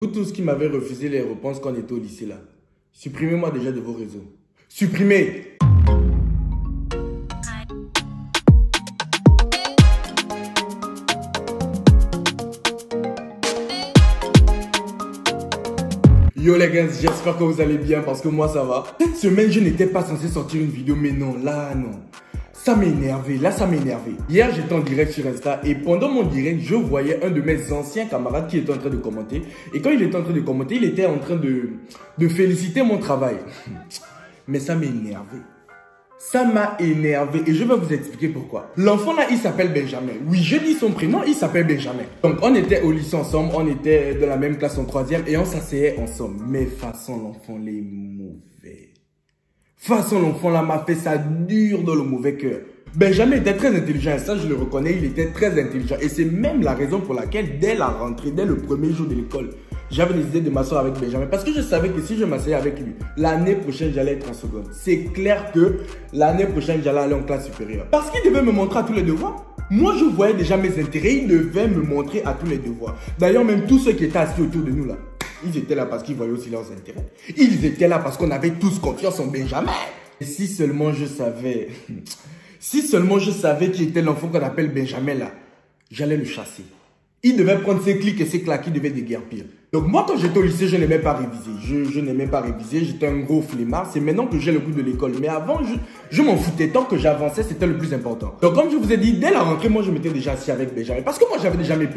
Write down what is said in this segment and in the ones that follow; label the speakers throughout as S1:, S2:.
S1: Vous tous qui m'avez refusé les réponses quand on était au lycée là, supprimez-moi déjà de vos réseaux. Supprimez! Yo les gars, j'espère que vous allez bien parce que moi ça va. Cette semaine je n'étais pas censé sortir une vidéo mais non, là non. Ça m'a énervé, là ça m'a énervé. Hier j'étais en direct sur Insta et pendant mon direct je voyais un de mes anciens camarades qui était en train de commenter. Et quand il était en train de commenter, il était en train de féliciter mon travail. Mais ça m'a énervé. Ça m'a énervé et je vais vous expliquer pourquoi. L'enfant là, il s'appelle Benjamin. Oui, je dis son prénom, il s'appelle Benjamin. Donc on était au lycée ensemble, on était dans la même classe en 3e et on s'asseyait ensemble. Mais façon l'enfant, les mauvais. Façon l'enfant là m'a fait ça dur dans le mauvais cœur. Benjamin était très intelligent et ça je le reconnais, il était très intelligent. Et c'est même la raison pour laquelle dès la rentrée, dès le premier jour de l'école, j'avais décidé de m'asseoir avec Benjamin parce que je savais que si je m'asseyais avec lui, l'année prochaine, j'allais être en seconde. C'est clair que l'année prochaine, j'allais aller en classe supérieure. Parce qu'il devait me montrer à tous les devoirs. Moi, je voyais déjà mes intérêts. Il devait me montrer à tous les devoirs. D'ailleurs, même tous ceux qui étaient assis autour de nous là, ils étaient là parce qu'ils voyaient aussi leurs intérêts. Ils étaient là parce qu'on avait tous confiance en Benjamin. Et si seulement je savais, qui était l'enfant qu'on appelle Benjamin là, j'allais le chasser. Il devait prendre ses clics et ses claques, il devait déguerpir. Donc moi, quand j'étais au lycée, je n'aimais pas réviser. Je n'aimais pas réviser, j'étais un gros flemmard. C'est maintenant que j'ai le goût de l'école. Mais avant, je m'en foutais. Tant que j'avançais, c'était le plus important. Donc comme je vous ai dit, dès la rentrée, moi, je m'étais déjà assis avec Benjamin. Parce que moi, j'avais déjà mes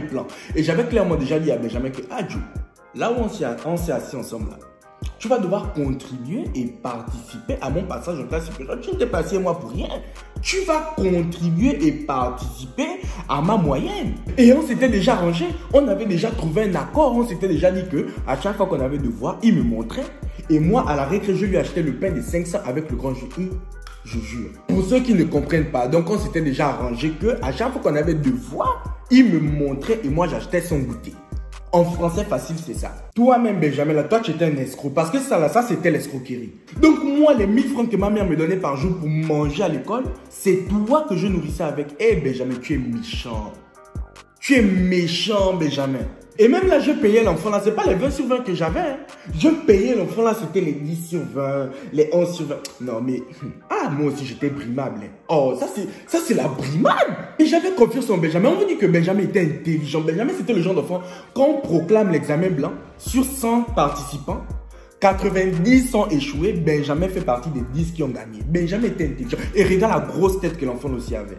S1: plans. Et j'avais clairement déjà dit à Benjamin que, ah Dieu, là où on s'est assis ensemble, là, tu vas devoir contribuer et participer à mon passage en classe supérieure. Tu ne t'es pas assis moi pour rien. Tu vas contribuer et participer à ma moyenne. Et on s'était déjà arrangé. On avait déjà trouvé un accord. On s'était déjà dit que à chaque fois qu'on avait devoir, il me montrait. Et moi, à la récré, je lui achetais le pain de 500 avec le grand jus. Je jure. Pour ceux qui ne comprennent pas, donc on s'était déjà arrangé que à chaque fois qu'on avait devoir, il me montrait et moi j'achetais son goûter. En français facile, c'est ça. Toi-même, Benjamin, là, toi, tu étais un escroc. Parce que ça, là, ça, c'était l'escroquerie. Donc, moi, les 1000 francs que ma mère me donnait par jour pour manger à l'école, c'est toi que je nourrissais avec. Eh, Benjamin, tu es méchant. Tu es méchant, Benjamin. Et même là, je payais l'enfant là, c'est pas les 20 sur 20 que j'avais. Hein. Je payais l'enfant là, c'était les 10 sur 20, les 11 sur 20. Non, mais, moi aussi, j'étais brimable. Hein. Oh, ça, c'est la brimade. Et j'avais confiance en Benjamin. On vous dit que Benjamin était intelligent. Benjamin, c'était le genre d'enfant, quand on proclame l'examen blanc, sur 100 participants, 90 sont échoués. Benjamin fait partie des 10 qui ont gagné. Benjamin était intelligent. Et regarde la grosse tête que l'enfant aussi avait.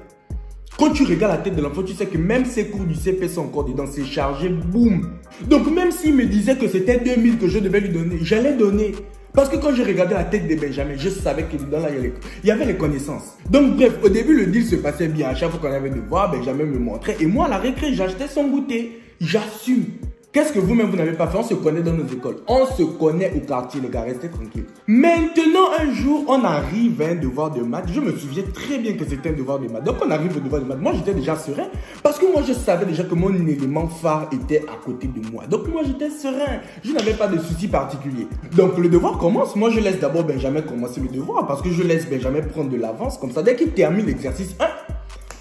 S1: Quand tu regardes la tête de l'enfant, tu sais que même ses cours du CP sont encore dedans, c'est chargé, boum. Donc même s'il me disait que c'était 2000 que je devais lui donner, j'allais donner. Parce que quand je regardais la tête de Benjamin, je savais que dedans là, il y avait les connaissances. Donc bref, au début, le deal se passait bien. À chaque fois qu'on avait devoir, Benjamin me montrait. Et moi, à la récré, j'achetais son goûter. J'assume. Qu'est-ce que vous-même, vous n'avez pas fait? On se connaît dans nos écoles. On se connaît au quartier, les gars, restez tranquilles. Maintenant, un jour, on arrive à un devoir de maths. Je me souviens très bien que c'était un devoir de maths. Donc, on arrive au devoir de maths. Moi, j'étais déjà serein. Parce que moi, je savais déjà que mon élément phare était à côté de moi. Donc, moi, j'étais serein. Je n'avais pas de soucis particuliers. Donc, le devoir commence. Moi, je laisse d'abord Benjamin commencer le devoir. Parce que je laisse Benjamin prendre de l'avance. Comme ça, dès qu'il termine l'exercice 1,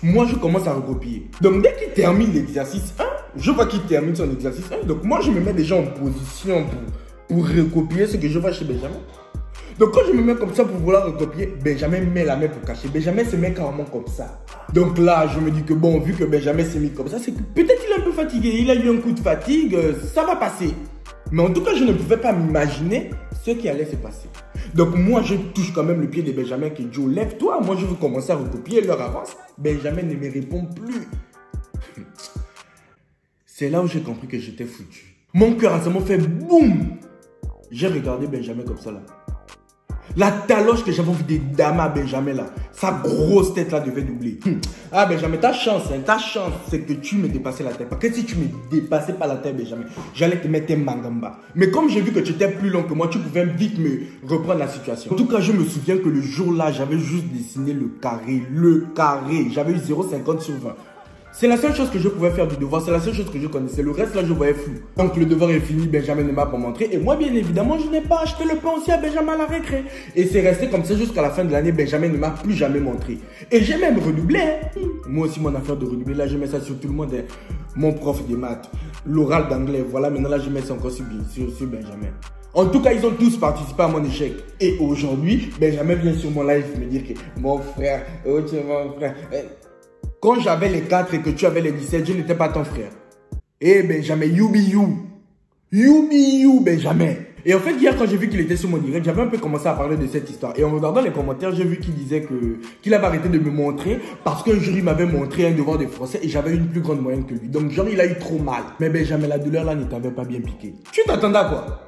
S1: moi, je commence à recopier. Donc, dès qu'il termine l'exercice 1, je vois qu'il termine son exercice 1. Donc, moi, je me mets déjà en position pour recopier ce que je vois chez Benjamin. Donc, quand je me mets comme ça pour vouloir recopier, Benjamin met la main pour cacher. Benjamin se met carrément comme ça. Donc là, je me dis que bon, vu que Benjamin s'est mis comme ça, c'est que peut-être qu'il est un peu fatigué. Il a eu un coup de fatigue, ça va passer. Mais en tout cas, je ne pouvais pas m'imaginer ce qui allait se passer. Donc moi, je touche quand même le pied de Benjamin qui dit, lève-toi, moi je veux commencer à recopier, l'heure avance. Benjamin ne me répond plus. C'est là où j'ai compris que j'étais foutu. Mon cœur a seulement fait boum. J'ai regardé Benjamin comme ça là. La taloche que j'avais envie de damer à Benjamin là, sa grosse tête là devait doubler. Ah Benjamin, ta chance, c'est que tu me dépassais la tête. Parce que si tu me dépassais pas la tête Benjamin, j'allais te mettre un mangamba. Mais comme j'ai vu que tu étais plus long que moi, tu pouvais vite me reprendre la situation. En tout cas, je me souviens que le jour là, j'avais juste dessiné le carré. J'avais eu 0,50 sur 20. C'est la seule chose que je pouvais faire du devoir, c'est la seule chose que je connaissais. Le reste, là, je voyais flou. Donc, le devoir est fini, Benjamin ne m'a pas montré. Et moi, bien évidemment, je n'ai pas acheté le pain aussi à Benjamin à la récré. Et c'est resté comme ça jusqu'à la fin de l'année. Benjamin ne m'a plus jamais montré. Et j'ai même redoublé. Hein. Moi aussi, mon affaire de redoubler, là, je mets ça sur tout le monde. Hein. Mon prof de maths, l'oral d'anglais, voilà, maintenant, là, je mets ça encore sur Benjamin. En tout cas, ils ont tous participé à mon échec. Et aujourd'hui, Benjamin vient sur mon live me dire que mon frère, oh, tu es mon frère. Quand j'avais les 4 et que tu avais les 17, je n'étais pas ton frère. Eh Benjamin, you be you. You be you, Benjamin. Et en fait, hier, quand j'ai vu qu'il était sur mon direct, j'avais un peu commencé à parler de cette histoire. Et en regardant les commentaires, j'ai vu qu'il disait qu'il avait arrêté de me montrer parce qu'un jury m'avait montré un devoir de français et j'avais une plus grande moyenne que lui. Donc, genre, il a eu trop mal. Mais Benjamin, la douleur là ne t'avait pas bien piqué. Tu t'attendais à quoi?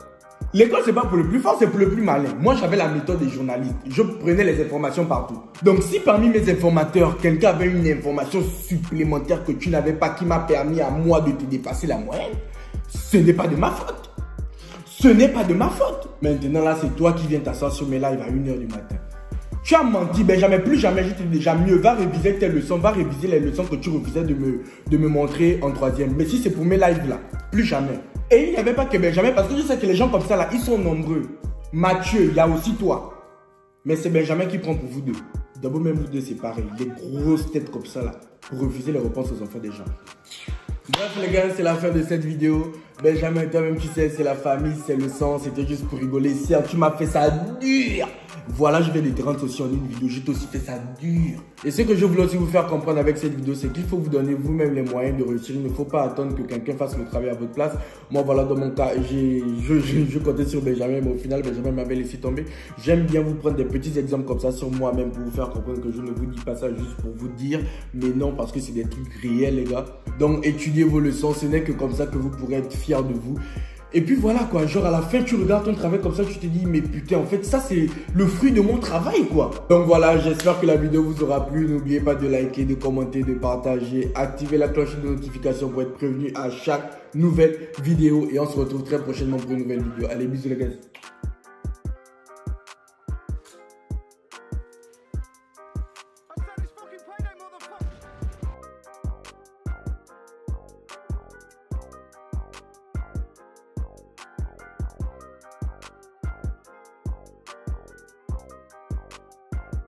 S1: L'école, c'est pas pour le plus fort, c'est pour le plus malin. Moi, j'avais la méthode des journalistes. Je prenais les informations partout. Donc, si parmi mes informateurs, quelqu'un avait une information supplémentaire que tu n'avais pas, qui m'a permis à moi de te dépasser la moyenne, ce n'est pas de ma faute. Ce n'est pas de ma faute. Maintenant, là, c'est toi qui viens t'asseoir sur mes lives à 1 h du matin. Tu as menti, Benjamin, plus jamais, je te dis déjà mieux. Va réviser tes leçons, va réviser les leçons que tu refusais de me montrer en 3e. Mais si c'est pour mes lives là, plus jamais. Et il n'y avait pas que Benjamin, parce que je sais que les gens comme ça là, ils sont nombreux. Mathieu, il y a aussi toi. Mais c'est Benjamin qui prend pour vous deux. D'abord, même vous deux, c'est pareil. Des grosses têtes comme ça là, pour refuser les réponses aux enfants des gens. Bref les gars, c'est la fin de cette vidéo. Benjamin, toi-même tu sais, c'est la famille, c'est le sang, c'était juste pour rigoler. Certes, tu m'as fait ça dur. Voilà, je vais te rendre aussi en une vidéo, je t'ai aussi fait ça dur. Et ce que je voulais aussi vous faire comprendre avec cette vidéo, c'est qu'il faut vous donner vous-même les moyens de réussir. Il ne faut pas attendre que quelqu'un fasse le travail à votre place. Moi voilà, dans mon cas, je comptais sur Benjamin, mais au final, Benjamin m'avait laissé tomber. J'aime bien vous prendre des petits exemples comme ça sur moi-même pour vous faire comprendre que je ne vous dis pas ça juste pour vous dire, mais non, parce que c'est des trucs réels les gars. Donc étudiez vos leçons, ce n'est que comme ça que vous pourrez être fiers de vous. Et puis voilà quoi, genre à la fin tu regardes ton travail comme ça, tu te dis mais putain en fait ça c'est le fruit de mon travail quoi. Donc voilà, j'espère que la vidéo vous aura plu, n'oubliez pas de liker, de commenter, de partager, activer la cloche de notification pour être prévenu à chaque nouvelle vidéo. Et on se retrouve très prochainement pour une nouvelle vidéo. Allez bisous les gars.